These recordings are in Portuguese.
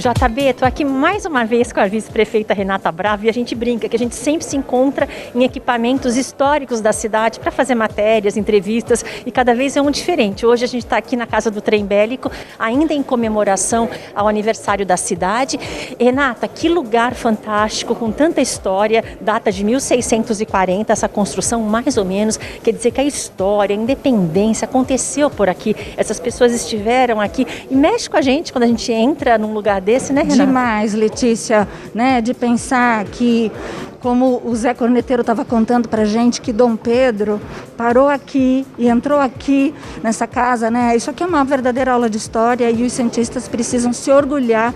JB, estou aqui mais uma vez com a vice-prefeita Renata Bravo e a gente brinca que a gente sempre se encontra em equipamentos históricos da cidade para fazer matérias, entrevistas e cada vez é um diferente. Hoje a gente está aqui na Casa do Trem Bélico, ainda em comemoração ao aniversário da cidade. Renata, que lugar fantástico, com tanta história, data de 1640, essa construção mais ou menos, quer dizer que a história, a independência aconteceu por aqui, essas pessoas estiveram aqui e mexe com a gente quando a gente entra num lugar desse, né, Renata? Demais, Letícia, né, de pensar que, como o Zé Corneteiro estava contando para a gente, que Dom Pedro parou aqui e entrou aqui nessa casa, né? Isso aqui é uma verdadeira aula de história e os cientistas precisam se orgulhar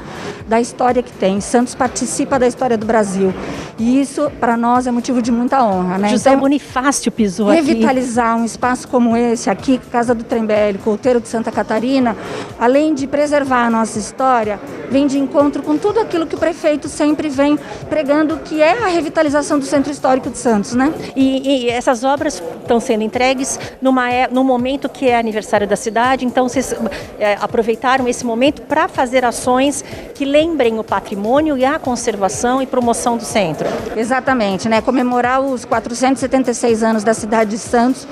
da história que tem. Santos participa da história do Brasil e isso, para nós, é motivo de muita honra, né? José então, Bonifácio pisou aqui. Revitalizar um espaço como esse aqui, Casa do Trem Bélico, Outeiro de Santa Catarina, além de preservar a nossa história, vem de encontro com tudo aquilo que o prefeito sempre vem pregando, que é a revitalização do Centro Histórico de Santos, né? E essas obras estão sendo entregues num momento que é aniversário da cidade, então vocês aproveitaram esse momento para fazer ações que lembrem o patrimônio e a conservação e promoção do centro. Exatamente, né? Comemorar os 476 anos da cidade de Santos,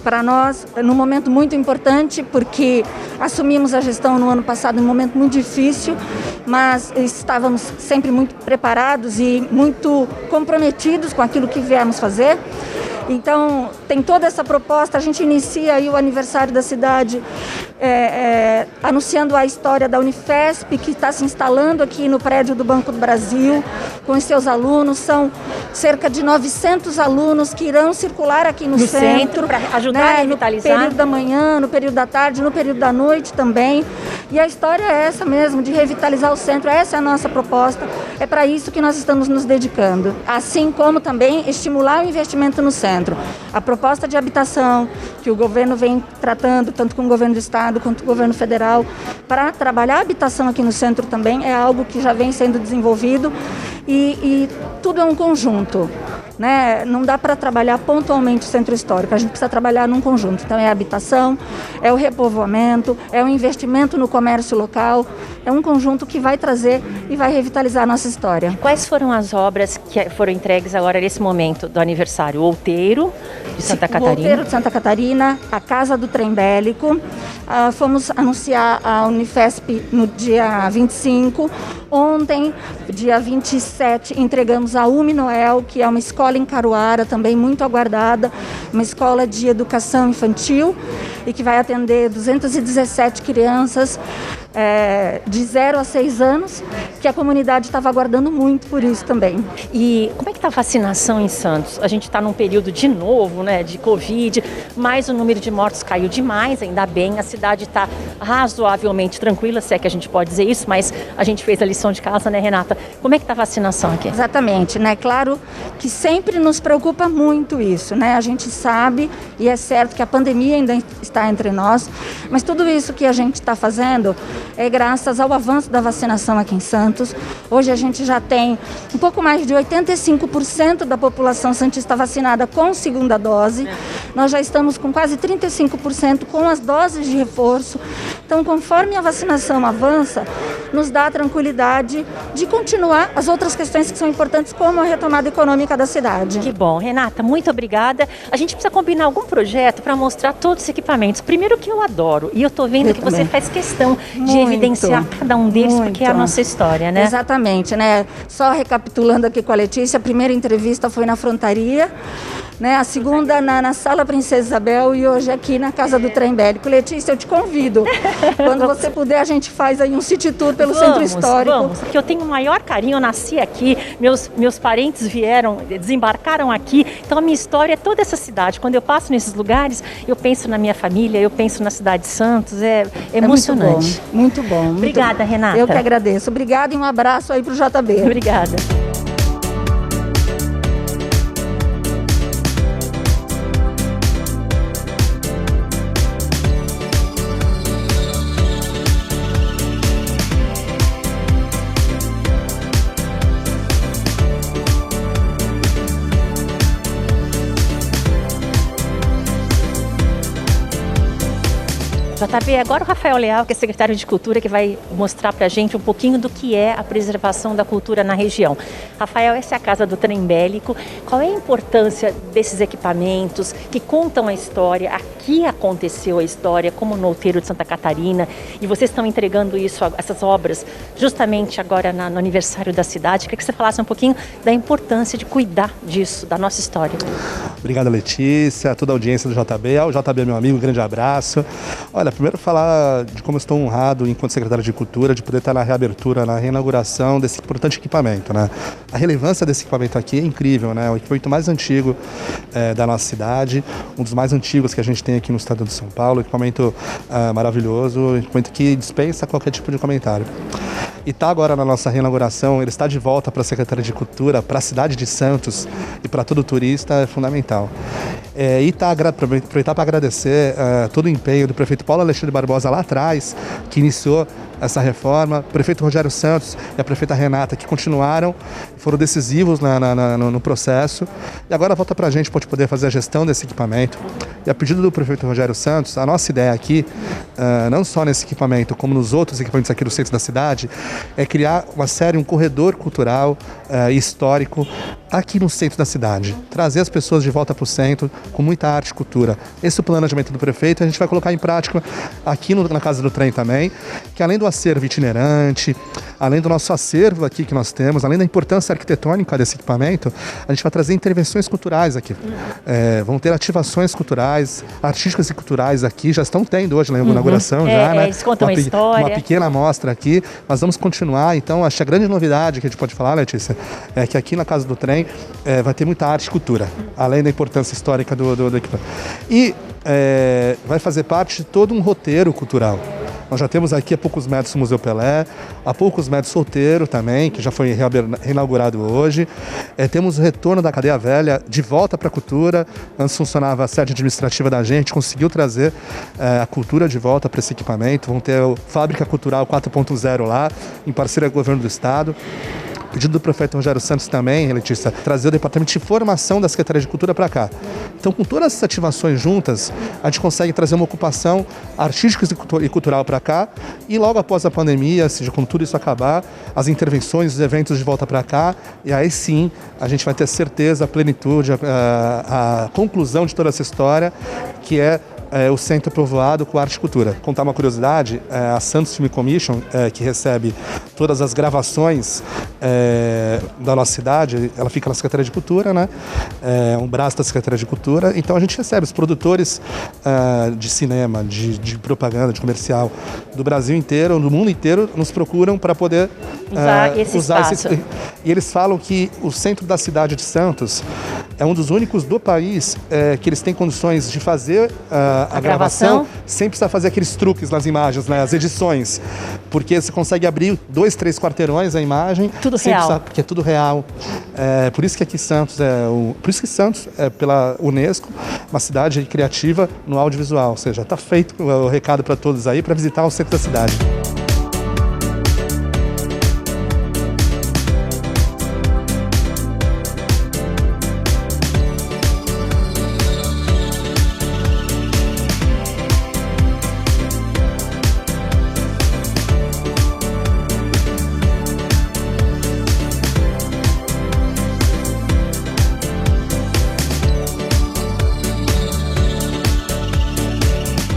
para nós, num momento muito importante, porque assumimos a gestão no ano passado, um momento muito difícil, mas estávamos sempre muito preparados e muito comprometidos com aquilo que viemos fazer. Então, tem toda essa proposta, a gente inicia aí o aniversário da cidade anunciando a história da Unifesp, que está se instalando aqui no prédio do Banco do Brasil, com os seus alunos. São cerca de 900 alunos que irão circular aqui no centro para ajudar a revitalizar. No período da manhã, no período da tarde, no período da noite também. E a história é essa mesmo, de revitalizar o centro. Essa é a nossa proposta, é para isso que nós estamos nos dedicando. Assim como também estimular o investimento no centro. A proposta de habitação que o governo vem tratando, tanto com o governo do estado quanto com o governo federal, para trabalhar a habitação aqui no centro também, é algo que já vem sendo desenvolvido e tudo é um conjunto, né? Não dá para trabalhar pontualmente o centro histórico, a gente precisa trabalhar num conjunto. Então é a habitação, é o repovoamento, é o investimento no comércio local, é um conjunto que vai trazer e vai revitalizar a nossa história. Quais foram as obras que foram entregues agora nesse momento do aniversário? O Outeiro de Santa Catarina. O Outeiro de Santa Catarina, a Casa do Trem Bélico. Fomos anunciar a Unifesp no dia 25. Ontem, dia 27, entregamos a UMI Noel, que é uma escola em Caruara, também muito aguardada, uma escola de educação infantil e que vai atender 217 crianças de 0 a 6 anos, que a comunidade estava aguardando muito por isso também. E como é que está a vacinação em Santos? A gente está num período de novo, né, de Covid, mas o número de mortos caiu demais, ainda bem, a cidade está razoavelmente tranquila, se é que a gente pode dizer isso, mas a gente fez a lição de casa, né, Renata? Como é que está a vacinação aqui? Exatamente, né? Claro que sempre nos preocupa muito isso, né? A gente sabe, e é certo que a pandemia ainda está entre nós, mas tudo isso que a gente está fazendo é graças ao avanço da vacinação aqui em Santos. Hoje a gente já tem um pouco mais de 85% da população santista vacinada com segunda dose. Nós já estamos com quase 35% com as doses de reforço. Então, conforme a vacinação avança, nos dá a tranquilidade de continuar as outras questões que são importantes, como a retomada econômica da cidade. Que bom. Renata, muito obrigada. A gente precisa combinar algum projeto para mostrar todos os equipamentos. Primeiro que eu adoro, e eu estou vendo que você faz questão de evidenciar cada um deles, porque é a nossa história, né? Exatamente, né? Só recapitulando aqui com a Letícia, a primeira entrevista foi na Frontaria, né? A segunda na Sala Princesa Isabel e hoje aqui na Casa do Trem Bélico. Letícia, eu te convido. Quando você puder, a gente faz aí um city tour pelo Centro Histórico. Vamos, porque eu tenho o maior carinho, eu nasci aqui, meus parentes desembarcaram aqui, então a minha história é toda essa cidade. Quando eu passo nesses lugares, eu penso na minha família, eu penso na cidade de Santos, é emocionante. Muito bom. Obrigada, Renata. Eu que agradeço. Obrigada e um abraço aí pro JB. Obrigada. JB, agora o Rafael Leal, que é secretário de Cultura, que vai mostrar para a gente um pouquinho do que é a preservação da cultura na região. Rafael, essa é a Casa do Trem Bélico. Qual é a importância desses equipamentos que contam a história? Aqui aconteceu a história, como no Outeiro de Santa Catarina, e vocês estão entregando essas obras justamente agora no aniversário da cidade. Queria que você falasse um pouquinho da importância de cuidar disso, da nossa história. Obrigado, Letícia, toda a audiência do JB. O JB é meu amigo, um grande abraço. Olha, primeiro falar de como eu estou honrado, enquanto secretário de Cultura, de poder estar na reabertura, na reinauguração desse importante equipamento, né? A relevância desse equipamento aqui é incrível, né? O equipamento mais antigo da nossa cidade, um dos mais antigos que a gente tem aqui no estado de São Paulo, equipamento maravilhoso, equipamento que dispensa qualquer tipo de comentário. E está agora na nossa reinauguração, ele está de volta para a Secretaria de Cultura, para a cidade de Santos e para todo turista, é fundamental. E aproveitar para agradecer todo o empenho do prefeito Paulo Alexandre Barbosa lá atrás, que iniciou essa reforma, o prefeito Rogério Santos e a prefeita Renata, que continuaram, foram decisivos no processo. E agora volta para a gente poder fazer a gestão desse equipamento. E a pedido do prefeito Rogério Santos, a nossa ideia aqui, não só nesse equipamento, como nos outros equipamentos aqui do centro da cidade, é criar um corredor cultural e histórico aqui no centro da cidade. Trazer as pessoas de volta para o centro com muita arte e cultura. Esse é o planejamento do prefeito, a gente vai colocar em prática aqui na Casa do Trem também, que além do acervo itinerante, além do nosso acervo aqui que nós temos, além da importância arquitetônica desse equipamento, a gente vai trazer intervenções culturais aqui. Vão ter ativações culturais, artísticas e culturais aqui, já estão tendo hoje na inauguração, né? Eles contam a história. Uma pequena amostra aqui, mas vamos continuar. Então, acho que a grande novidade que a gente pode falar, Letícia, é que aqui na Casa do Trem vai ter muita arte e cultura, além da importância histórica do equipamento. E vai fazer parte de todo um roteiro cultural. Nós já temos aqui a poucos metros o Museu Pelé, a poucos metros o Outeiro também, que já foi reinaugurado hoje. Temos o retorno da Cadeia Velha de volta para a cultura. Antes funcionava a sede administrativa da gente, conseguiu trazer a cultura de volta para esse equipamento. Vão ter a Fábrica Cultural 4.0 lá, em parceria com o Governo do Estado. Pedido do prefeito Rogério Santos também, Letícia, trazer o Departamento de Formação da Secretaria de Cultura para cá. Então, com todas essas ativações juntas, a gente consegue trazer uma ocupação artística e cultural para cá, e logo após a pandemia, seja quando tudo isso acabar, as intervenções, os eventos de volta para cá, e aí sim a gente vai ter certeza, a plenitude, a conclusão de toda essa história, que é o Centro Povoado com Arte e Cultura. Contar uma curiosidade, a Santos Film Commission, que recebe todas as gravações da nossa cidade, ela fica na Secretaria de Cultura, né? É um braço da Secretaria de Cultura, então a gente recebe os produtores de cinema, de propaganda, de comercial do Brasil inteiro, do mundo inteiro, nos procuram para poder usar esse espaço. E eles falam que o centro da cidade de Santos é um dos únicos do país que eles têm condições de fazer a gravação sem precisar fazer aqueles truques nas imagens, né, as edições, porque você consegue abrir 2, 3 quarteirões a imagem. Tudo real. Porque é tudo real. Por isso que aqui Santos por isso que Santos é pela Unesco uma cidade criativa no audiovisual, ou seja, está feito o recado para todos aí para visitar o centro da cidade.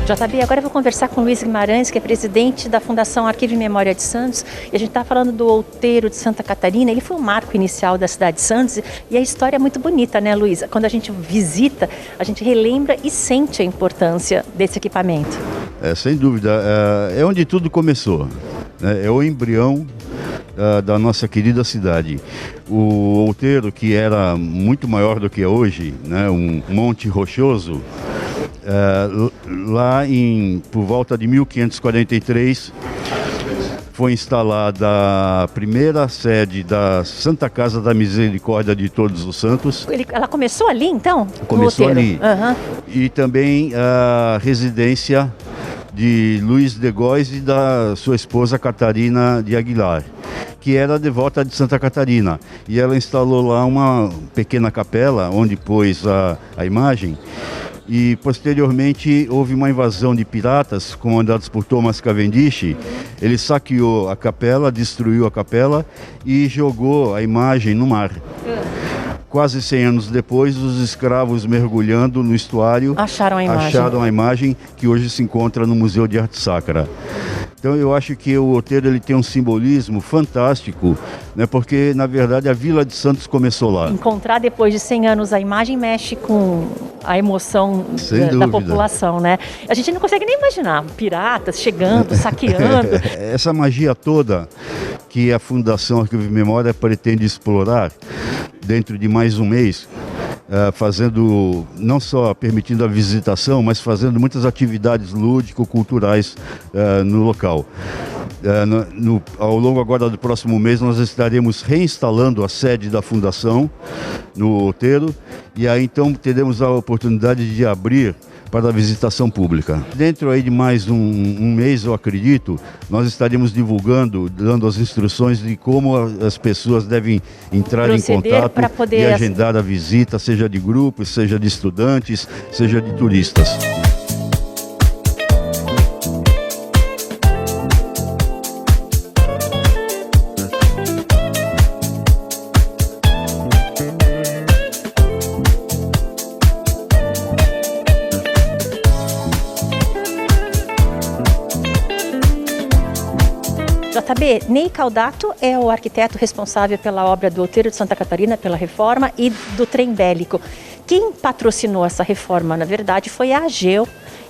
JB, agora eu vou conversar com o Luiz Guimarães, que é presidente da Fundação Arquivo e Memória de Santos, e a gente está falando do Outeiro de Santa Catarina. Ele foi o marco inicial da cidade de Santos, e a história é muito bonita, né, Luiz? Quando a gente visita, a gente relembra e sente a importância desse equipamento. Sem dúvida, é onde tudo começou, né? É o embrião da nossa querida cidade. O Outeiro, que era muito maior do que é hoje, né, um monte rochoso, lá por volta de 1543 foi instalada a primeira sede da Santa Casa da Misericórdia de Todos os Santos. Ela começou ali, então? Começou ali. Uhum. E também a residência de Luiz de Góes e da sua esposa Catarina de Aguilar, que era devota de Santa Catarina. E ela instalou lá uma pequena capela, onde pôs a imagem, e posteriormente houve uma invasão de piratas comandados por Thomas Cavendish. Ele saqueou a capela, destruiu a capela e jogou a imagem no mar. Quase 100 anos depois, os escravos mergulhando no estuário acharam a imagem que hoje se encontra no Museu de Arte Sacra. Então eu acho que o outeiro ele tem um simbolismo fantástico, né, porque na verdade a Vila de Santos começou lá. Encontrar depois de 100 anos a imagem mexe com a emoção da população, né? A gente não consegue nem imaginar piratas chegando, saqueando. Essa magia toda que a Fundação Arquivo e Memória pretende explorar dentro de mais um mês, fazendo, não só permitindo a visitação, mas fazendo muitas atividades lúdico-culturais no local. Ao longo agora do próximo mês nós estaremos reinstalando a sede da Fundação no outeiro, e aí então teremos a oportunidade de abrir para a visitação pública. Dentro aí de mais um mês, eu acredito, nós estaremos divulgando, dando as instruções de como as pessoas devem entrar em contato e agendar a visita, seja de grupos, seja de estudantes, seja de turistas. JB, Ney Caldato é o arquiteto responsável pela obra do Outeiro de Santa Catarina, pela reforma, e do trem bélico. Quem patrocinou essa reforma, na verdade, foi a AGEO,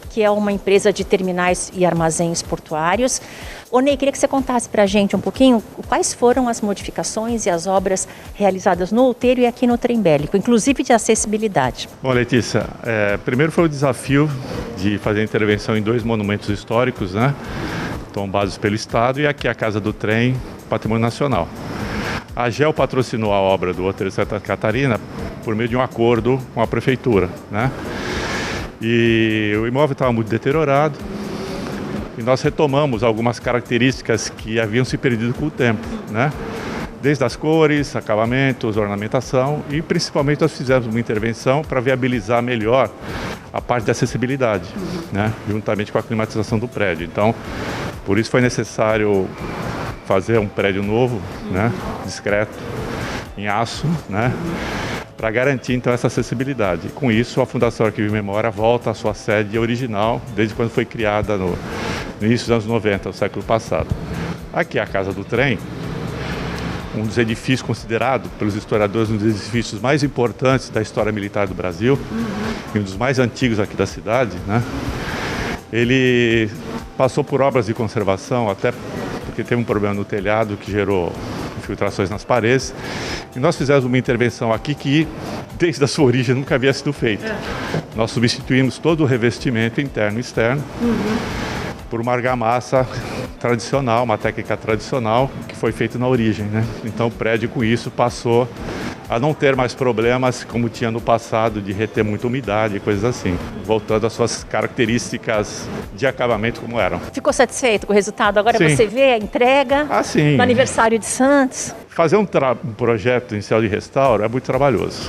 que é uma empresa de terminais e armazéns portuários. Ô Ney, queria que você contasse para a gente um pouquinho quais foram as modificações e as obras realizadas no outeiro e aqui no trem bélico, inclusive de acessibilidade. Bom, Letícia, primeiro foi o desafio de fazer intervenção em 2 monumentos históricos, né? Tombados pelo Estado, e aqui a Casa do Trem, Patrimônio Nacional. A AGEO patrocinou a obra do Outeiro de Santa Catarina por meio de um acordo com a Prefeitura, né? E o imóvel estava muito deteriorado e nós retomamos algumas características que haviam se perdido com o tempo, né? Desde as cores, acabamentos, ornamentação, e principalmente nós fizemos uma intervenção para viabilizar melhor a parte da acessibilidade, né? Juntamente com a climatização do prédio. Então, por isso foi necessário fazer um prédio novo, né? Discreto, em aço, né? Para garantir então essa acessibilidade. Com isso, a Fundação Arquivo e Memória volta à sua sede original, desde quando foi criada no início dos anos 90, do século passado. Aqui é a Casa do Trem, um dos edifícios considerado pelos historiadores um dos edifícios mais importantes da história militar do Brasil, e um dos mais antigos aqui da cidade, né? Ele passou por obras de conservação, até porque teve um problema no telhado que gerou infiltrações nas paredes, e nós fizemos uma intervenção aqui que, desde a sua origem, nunca havia sido feita. Nós substituímos todo o revestimento interno e externo por uma argamassa tradicional, uma técnica tradicional que foi feita na origem, né? Então o prédio com isso passou a não ter mais problemas como tinha no passado de reter muita umidade e coisas assim, voltando às suas características de acabamento como eram. Ficou satisfeito com o resultado? Agora Sim. Você vê a entrega sim. no aniversário de Santos? Fazer um projeto inicial de restauro é muito trabalhoso,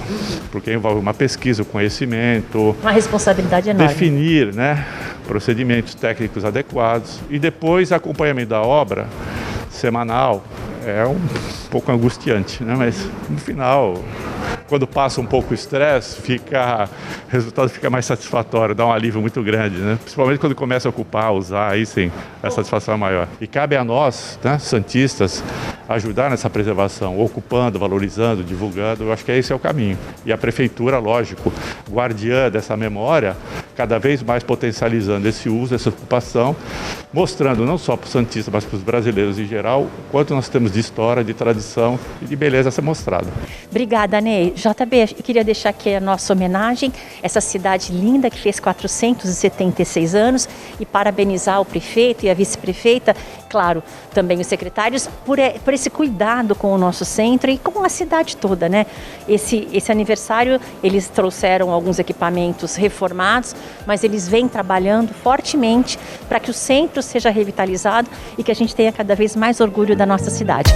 porque envolve uma pesquisa, um conhecimento, uma responsabilidade enorme. Definir, né, procedimentos técnicos adequados e depois acompanhamento da obra semanal. É um pouco angustiante, né? Mas no final, quando passa um pouco o estresse, o resultado fica mais satisfatório, dá um alívio muito grande, né? Principalmente quando começa a ocupar, usar, aí sim, a satisfação é maior. E cabe a nós, né, santistas, ajudar nessa preservação, ocupando, valorizando, divulgando. Eu acho que esse é o caminho. E a Prefeitura, lógico, guardiã dessa memória, cada vez mais potencializando esse uso, essa ocupação, mostrando não só para os santistas, mas para os brasileiros em geral, o quanto nós temos de história, de tradição e de beleza a ser mostrada. Obrigada, Ney. JB, eu queria deixar aqui a nossa homenagem, essa cidade linda que fez 476 anos, e parabenizar o prefeito e a vice-prefeita, claro, também os secretários, por esse cuidado com o nosso centro e com a cidade toda, né? Esse aniversário, eles trouxeram alguns equipamentos reformados, mas eles vêm trabalhando fortemente para que o centro seja revitalizado e que a gente tenha cada vez mais orgulho da nossa cidade.